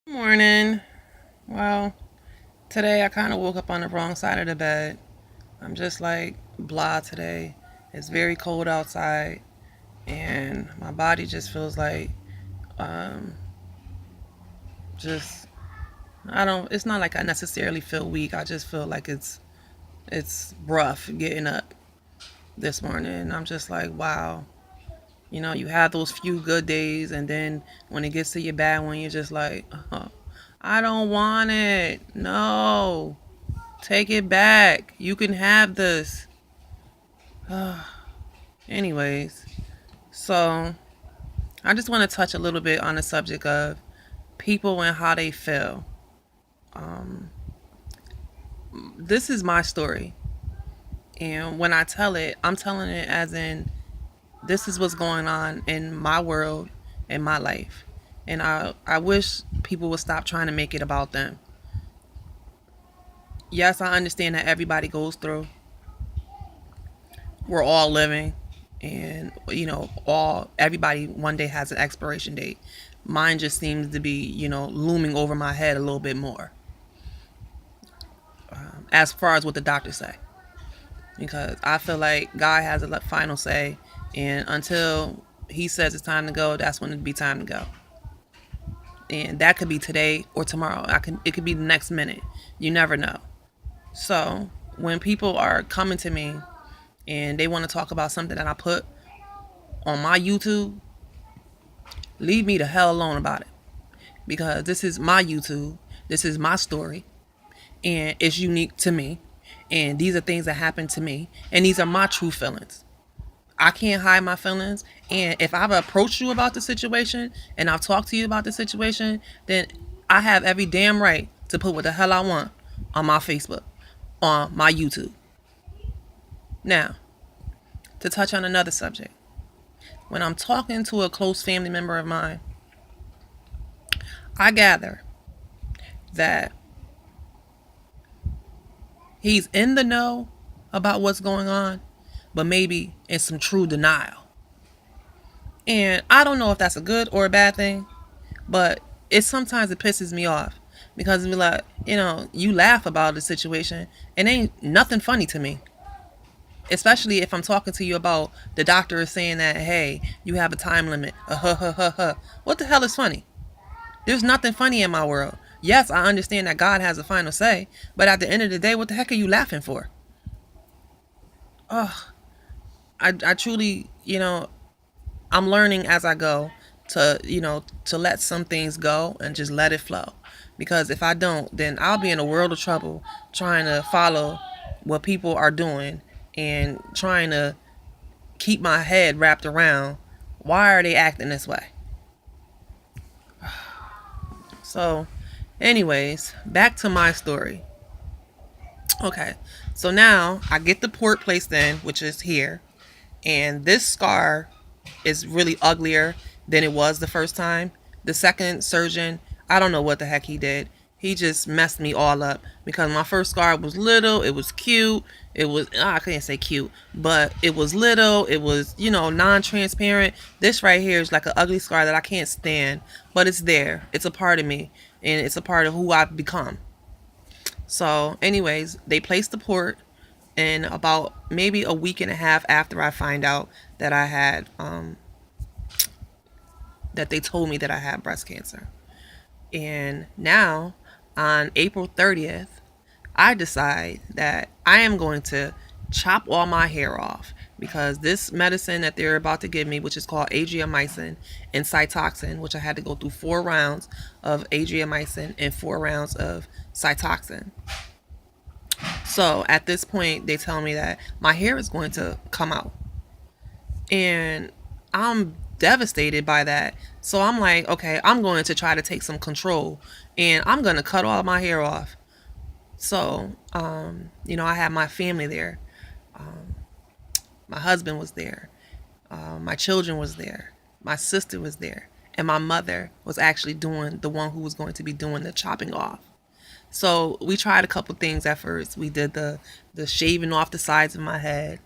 Morning. Well, today I kind of woke up on the wrong side of the bed. I'm just like blah today. It's very cold outside, and my body just feels like um, just I don't. It's not like I necessarily feel weak. I just feel like it's rough getting up this morning. And I'm just like, wow. You have those few good days, and then when it gets to your bad one, you're just like, I don't want it. No. Take it back. You can have this. Anyways, so I just want to touch a little bit on the subject of people and how they feel. Um, this is my story. And when I tell it, I'm telling it as in this is what's going on in my world, in my life. And I wish people would stop trying to make it about them. Yes, I understand that everybody goes through. We're all living, and all everybody one day has an expiration date. Mine just seems to be looming over my head a little bit more, as far as what the doctors say, because I feel like God has a final say, and until he says it's time to go, that's when it'd be time to go. And that could be today or tomorrow. It could be the next minute. You never know. So when people are coming to me and they want to talk about something that I put on my YouTube, leave me the hell alone about it. Because this is my YouTube. This is my story. And it's unique to me. And these are things that happen to me. And these are my true feelings. I can't hide my feelings. And if I've approached you about the situation and I've talked to you about the situation, then I have every damn right to put what the hell I want on my Facebook, on my YouTube. Now, to touch on another subject. When I'm talking to a close family member of mine, I gather that he's in the know about what's going on, but maybe in some true denial. And I don't know if that's a good or a bad thing, but sometimes it pisses me off because it's like, you laugh about the situation and ain't nothing funny to me. Especially if I'm talking to you about the doctor is saying that, hey, you have a time limit. What the hell is funny? There's nothing funny in my world. Yes, I understand that God has a final say, but at the end of the day, what the heck are you laughing for? Oh, I truly, I'm learning as I go to let some things go and just let it flow. Because if I don't, then I'll be in a world of trouble trying to follow what people are doing and trying to keep my head wrapped around why are they acting this way. So, anyways, back to my story. Okay, so now I get the port placed in, which is here, and this scar is really uglier than it was the first time. The second surgeon, I don't know what the heck he did. He just messed me all up because my first scar was little, it was cute, it was I can't say cute, but it was little, it was non-transparent. This right here is like an ugly scar that I can't stand, but it's there. It's a part of me, and it's a part of who I've become. So, anyways, they placed the port, and about maybe a week and a half after I find out that I had that they told me that I had breast cancer. And now on April 30th, I decide that I am going to chop all my hair off because this medicine that they're about to give me, which is called adriamycin and Cytoxan, which I had to go through 4 rounds of adriamycin and 4 rounds of Cytoxan. So at this point, they tell me that my hair is going to come out. And I'm devastated by that. So I'm like, okay, I'm going to try to take some control and I'm going to cut all my hair off. So, I had my family there. My husband was there. My children was there. My sister was there. And my mother was actually doing the one who was going to be doing the chopping off. So we tried a couple things at first. We did the shaving off the sides of my head,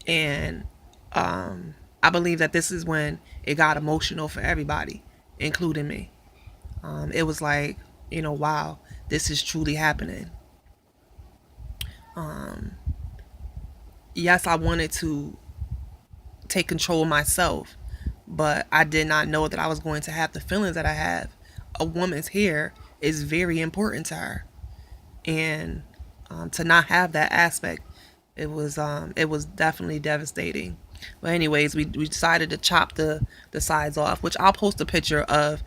and I believe that this is when it got emotional for everybody, including me. It was like, wow, this is truly happening. Yes, I wanted to take control of myself, but I did not know that I was going to have the feelings that I have. A woman's hair is very important to her, and to not have that aspect, it was definitely devastating. But anyways, we decided to chop the sides off, which I'll post a picture of,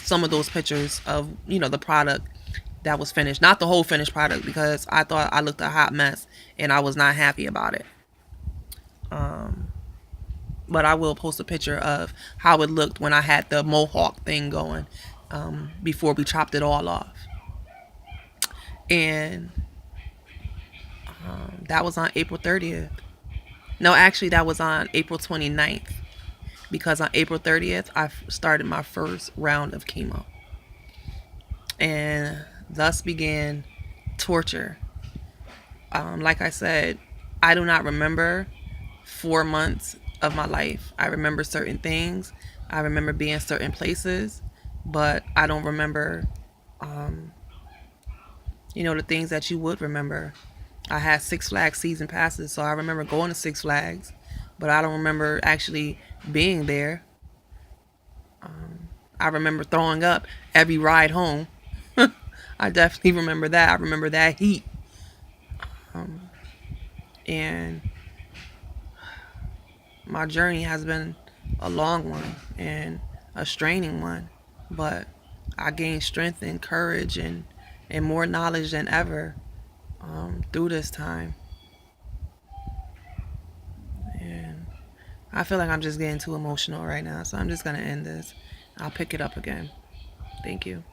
some of those pictures of the product that was finished, not the whole finished product, because I thought I looked a hot mess and I was not happy about it. But I will post a picture of how it looked when I had the mohawk thing going, before we chopped it all off. And that was on April 30th. No, actually, that was on April 29th, because on April 30th, I started my first round of chemo. And thus began torture. Like I said, I do not remember 4 months of my life. I remember certain things. I remember being certain places, but I don't remember, the things that you would remember. I had Six Flags season passes, so I remember going to Six Flags, but I don't remember actually being there. I remember throwing up every ride home. I definitely remember that. I remember that heat. And my journey has been a long one and a straining one, but I gained strength and courage and more knowledge than ever, through this time. And I feel like I'm just getting too emotional right now, so I'm just going to end this. I'll pick it up again. Thank you.